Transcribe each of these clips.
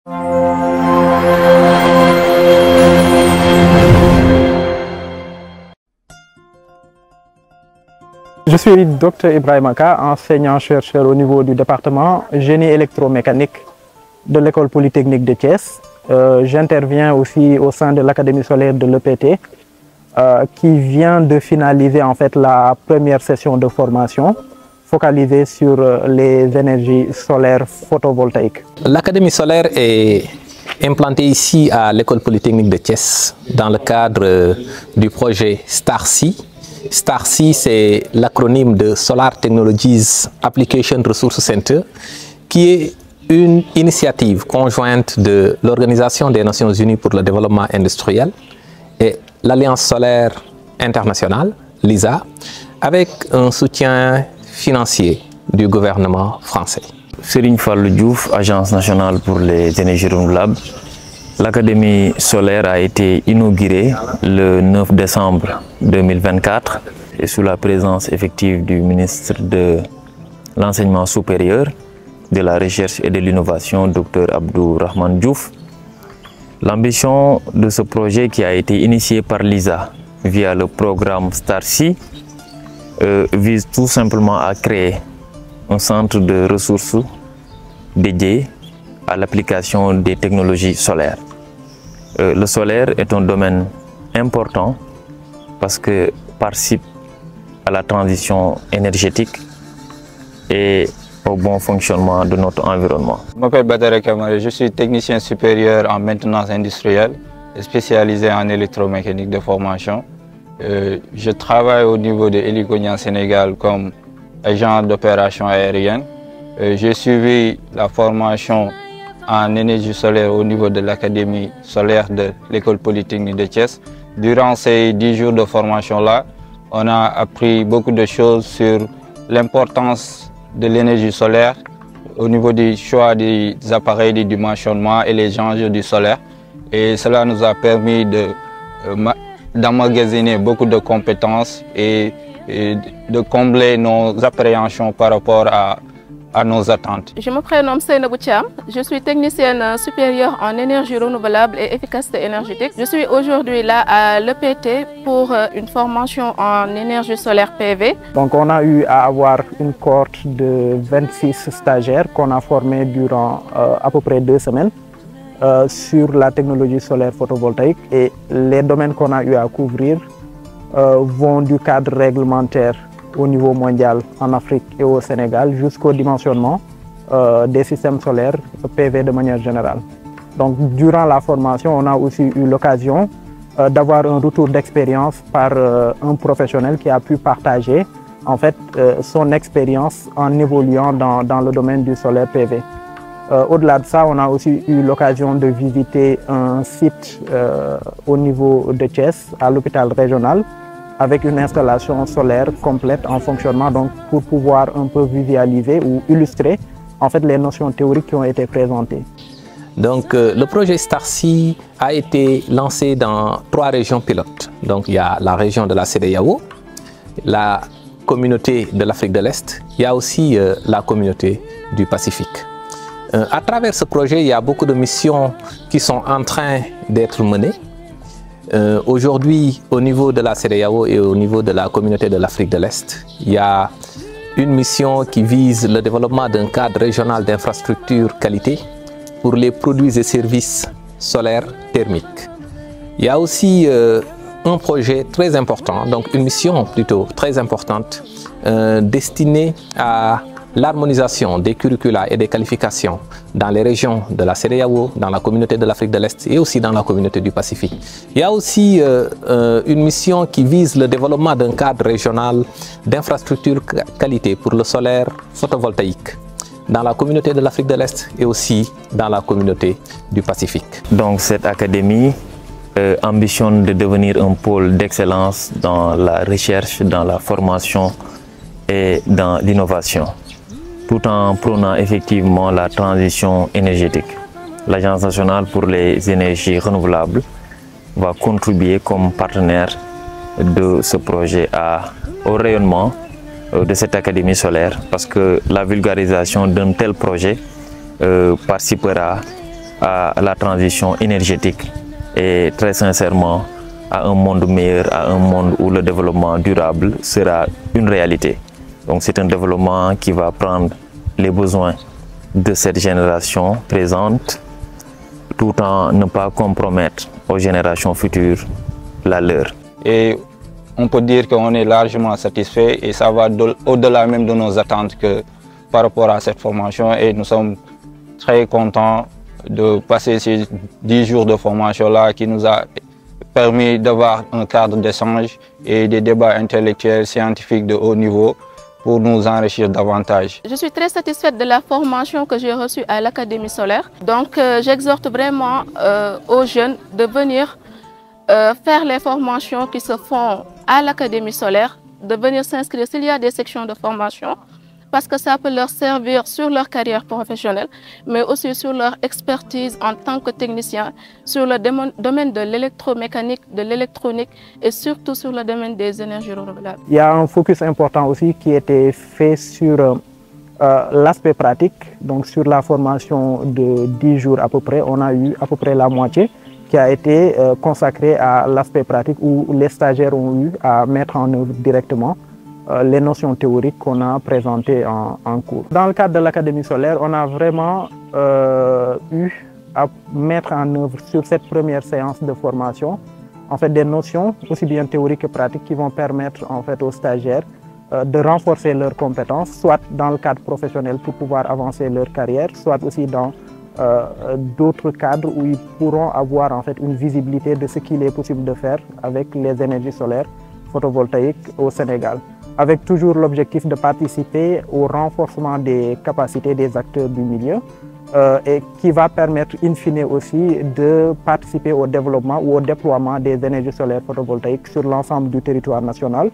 Je suis Dr Ibrahim Aka, enseignant-chercheur au niveau du département génie électromécanique de l'école polytechnique de Thiès. J'interviens aussi au sein de l'Académie solaire de l'EPT qui vient de finaliser en fait la première session de formation focalisée sur les énergies solaires photovoltaïques. L'Académie solaire est implantée ici à l'école polytechnique de Thiès dans le cadre du projet STARSEE. STARSEE, c'est l'acronyme de Solar Technologies Application Resource Center, qui est une initiative conjointe de l'Organisation des Nations Unies pour le développement industriel et l'Alliance solaire internationale, LISA, avec un soutien financier du gouvernement français. Serigne Fallou Diouf, Agence nationale pour les énergies renouvelables. L'Académie solaire a été inaugurée le 9 décembre 2024 et sous la présence effective du ministre de l'Enseignement supérieur, de la Recherche et de l'Innovation, Dr Abdourahmane Diouf. L'ambition de ce projet qui a été initié par l'ISA via le programme STARSEE vise tout simplement à créer un centre de ressources dédié à l'application des technologies solaires. Le solaire est un domaine important parce qu'il participe à la transition énergétique et au bon fonctionnement de notre environnement. Je m'appelle Badara Kamare, je suis technicien supérieur en maintenance industrielle et spécialisé en électromécanique de formation. Je travaille au niveau de Heliconia Sénégal comme agent d'opération aérienne. J'ai suivi la formation en énergie solaire au niveau de l'Académie solaire de l'école polytechnique de Thiès. Durant ces 10 jours de formation-là, on a appris beaucoup de choses sur l'importance de l'énergie solaire au niveau du choix des appareils de dimensionnement et les enjeux du solaire. Et cela nous a permis d'emmagasiner beaucoup de compétences et de combler nos appréhensions par rapport à nos attentes. Je me prénomme Seynabou Thiam, je suis technicienne supérieure en énergie renouvelable et efficacité énergétique. Je suis aujourd'hui là à l'EPT pour une formation en énergie solaire PV. Donc on a eu à avoir une cohorte de 26 stagiaires qu'on a formés durant à peu près 2 semaines sur la technologie solaire photovoltaïque, et les domaines qu'on a eu à couvrir vont du cadre réglementaire au niveau mondial, en Afrique et au Sénégal, jusqu'au dimensionnement des systèmes solaires PV de manière générale. Donc, durant la formation, on a aussi eu l'occasion d'avoir un retour d'expérience par un professionnel qui a pu partager en fait, son expérience en évoluant dans le domaine du solaire PV. Au-delà de ça, on a aussi eu l'occasion de visiter un site au niveau de Thiès, à l'hôpital régional, avec une installation solaire complète en fonctionnement, donc pour pouvoir un peu visualiser ou illustrer en fait les notions théoriques qui ont été présentées. Donc le projet STARSEE a été lancé dans 3 régions pilotes. Donc il y a la région de la CEDEAO, la communauté de l'Afrique de l'Est, il y a aussi la communauté du Pacifique. À travers ce projet, il y a beaucoup de missions qui sont en train d'être menées. Aujourd'hui, au niveau de la CEDEAO et au niveau de la communauté de l'Afrique de l'Est, il y a une mission qui vise le développement d'un cadre régional d'infrastructures qualité pour les produits et services solaires thermiques. Il y a aussi un projet très important, donc une mission plutôt très importante, destinée à l'harmonisation des curricula et des qualifications dans les régions de la CEDEAO, dans la communauté de l'Afrique de l'Est et aussi dans la communauté du Pacifique. Il y a aussi une mission qui vise le développement d'un cadre régional d'infrastructures qualité pour le solaire photovoltaïque dans la communauté de l'Afrique de l'Est et aussi dans la communauté du Pacifique. Donc cette académie ambitionne de devenir un pôle d'excellence dans la recherche, dans la formation et dans l'innovation, tout en prônant effectivement la transition énergétique. L'Agence nationale pour les énergies renouvelables va contribuer comme partenaire de ce projet au rayonnement de cette académie solaire, parce que la vulgarisation d'un tel projet participera à la transition énergétique et très sincèrement à un monde meilleur, à un monde où le développement durable sera une réalité. Donc c'est un développement qui va prendre les besoins de cette génération présente tout en ne pas compromettre aux générations futures la leur. Et on peut dire qu'on est largement satisfait et ça va au-delà même de nos attentes que par rapport à cette formation, et nous sommes très contents de passer ces 10 jours de formation-là qui nous a permis d'avoir un cadre d'échange et des débats intellectuels, scientifiques de haut niveau pour nous enrichir davantage. Je suis très satisfaite de la formation que j'ai reçue à l'Académie solaire. Donc j'exhorte vraiment aux jeunes de venir faire les formations qui se font à l'Académie solaire, de venir s'inscrire s'il y a des sections de formation, parce que ça peut leur servir sur leur carrière professionnelle, mais aussi sur leur expertise en tant que technicien, sur le domaine de l'électromécanique, de l'électronique et surtout sur le domaine des énergies renouvelables. Il y a un focus important aussi qui était fait sur l'aspect pratique. Donc sur la formation de 10 jours à peu près, on a eu à peu près la moitié qui a été consacrée à l'aspect pratique où les stagiaires ont eu à mettre en œuvre directement les notions théoriques qu'on a présentées en cours. Dans le cadre de l'Académie solaire, on a vraiment eu à mettre en œuvre sur cette première séance de formation en fait, des notions aussi bien théoriques que pratiques qui vont permettre en fait, aux stagiaires de renforcer leurs compétences, soit dans le cadre professionnel pour pouvoir avancer leur carrière, soit aussi dans d'autres cadres où ils pourront avoir en fait, une visibilité de ce qu'il est possible de faire avec les énergies solaires photovoltaïques au Sénégal, avec toujours l'objectif de participer au renforcement des capacités des acteurs du milieu et qui va permettre in fine aussi de participer au développement ou au déploiement des énergies solaires photovoltaïques sur l'ensemble du territoire national,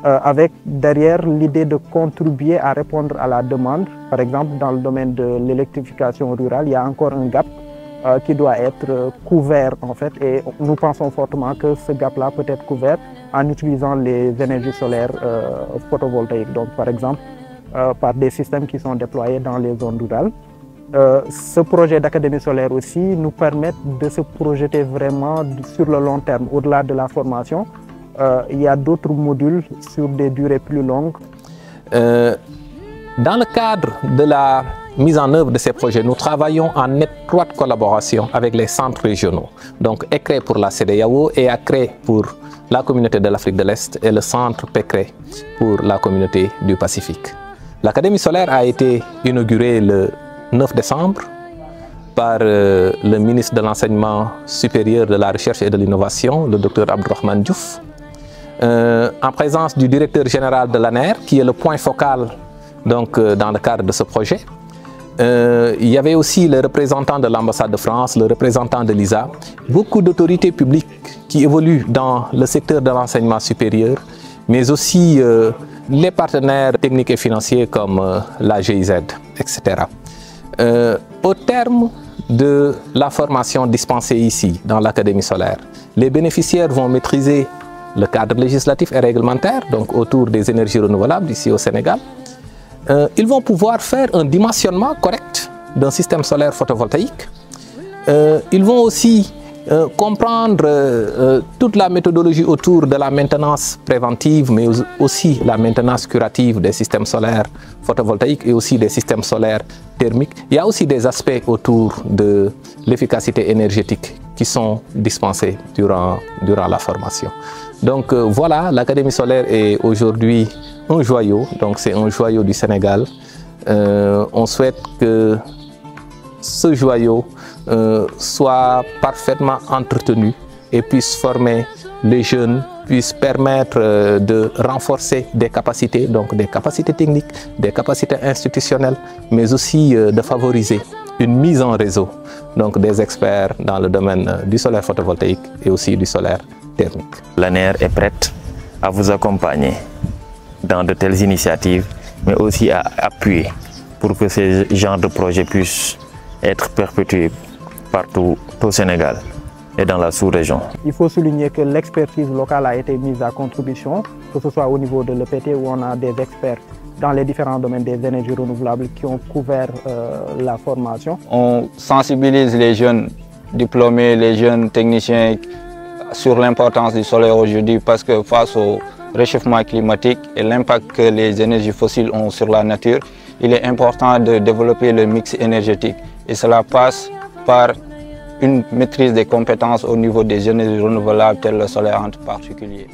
avec derrière l'idée de contribuer à répondre à la demande. Par exemple, dans le domaine de l'électrification rurale, il y a encore un gap qui doit être couvert en fait, et nous pensons fortement que ce gap-là peut être couvert en utilisant les énergies solaires photovoltaïques, donc par exemple par des systèmes qui sont déployés dans les zones rurales. Ce projet d'Académie solaire aussi nous permet de se projeter vraiment sur le long terme, au-delà de la formation. Il y a d'autres modules sur des durées plus longues. Dans le cadre de la mise en œuvre de ces projets, nous travaillons en étroite collaboration avec les centres régionaux. Donc ECRE pour la CEDEAO et ACRE pour la communauté de l'Afrique de l'Est et le centre PECRE pour la communauté du Pacifique. L'Académie solaire a été inaugurée le 9 décembre par le ministre de l'Enseignement supérieur, de la Recherche et de l'Innovation, le Dr Abdourahmane Diouf, en présence du directeur général de l'ANER, qui est le point focal donc, dans le cadre de ce projet. Il y avait aussi le représentant de l'ambassade de France, le représentant de l'ISA, beaucoup d'autorités publiques qui évoluent dans le secteur de l'enseignement supérieur, mais aussi les partenaires techniques et financiers comme la GIZ, etc. Au terme de la formation dispensée ici, dans l'Académie solaire, les bénéficiaires vont maîtriser le cadre législatif et réglementaire, donc autour des énergies renouvelables ici au Sénégal. Ils vont pouvoir faire un dimensionnement correct d'un système solaire photovoltaïque. Ils vont aussi comprendre toute la méthodologie autour de la maintenance préventive, mais aussi la maintenance curative des systèmes solaires photovoltaïques et aussi des systèmes solaires thermiques. Il y a aussi des aspects autour de l'efficacité énergétique qui sont dispensés durant la formation. Donc voilà, l'Académie solaire est aujourd'hui un joyau, donc c'est un joyau du Sénégal. On souhaite que ce joyau soit parfaitement entretenu et puisse former les jeunes, puisse permettre de renforcer des capacités, donc des capacités techniques, des capacités institutionnelles, mais aussi de favoriser une mise en réseau donc des experts dans le domaine du solaire photovoltaïque et aussi du solaire thermique. L'ANER est prête à vous accompagner dans de telles initiatives, mais aussi à appuyer pour que ces genres de projets puissent être perpétués partout au Sénégal et dans la sous-région. Il faut souligner que l'expertise locale a été mise à contribution, que ce soit au niveau de l'EPT où on a des experts dans les différents domaines des énergies renouvelables qui ont couvert la formation. On sensibilise les jeunes diplômés, les jeunes techniciens sur l'importance du solaire aujourd'hui parce que face au réchauffement climatique et l'impact que les énergies fossiles ont sur la nature, il est important de développer le mix énergétique et cela passe par une maîtrise des compétences au niveau des énergies renouvelables telles le solaire en particulier.